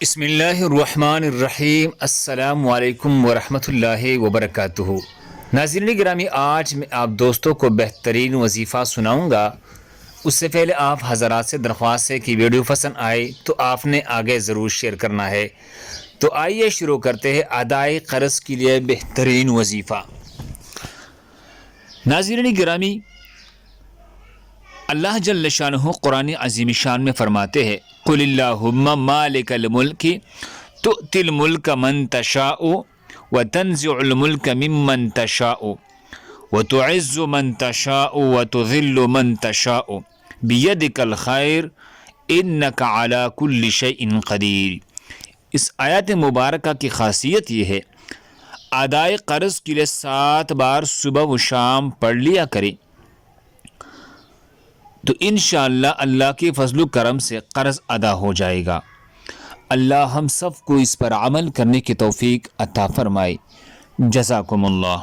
بسم اللہ الرحمن الرحیم۔ السلام علیکم ورحمۃ اللہ وبرکاتہ۔ ناظرین گرامی، آج میں آپ دوستوں کو بہترین وظیفہ سناؤں گا۔ اس سے پہلے آپ حضرات سے درخواست ہے کہ ویڈیو پسند آئے تو آپ نے آگے ضرور شیئر کرنا ہے۔ تو آئیے شروع کرتے ہیں ادائے قرض کے لیے بہترین وظیفہ۔ ناظرین گرامی، اللہ جل شانہ قرآن عظیم شان میں فرماتے ہیں قل اللہم مالک الملک تؤتی الملک من تشاء وتنزع الملک ممن تشاء وتعز من تشاء وتذل من تشاء بیدک الخیر انک علی کل شیء قدیر۔ اس آیات مبارکہ کی خاصیت یہ ہے، ادائے قرض کے لیے 7 بار صبح و شام پڑھ لیا کریں تو انشاءاللہ اللہ کے فضل و کرم سے قرض ادا ہو جائے گا۔ اللہ ہم سب کو اس پر عمل کرنے کی توفیق عطا فرمائے۔ جزاکم اللہ۔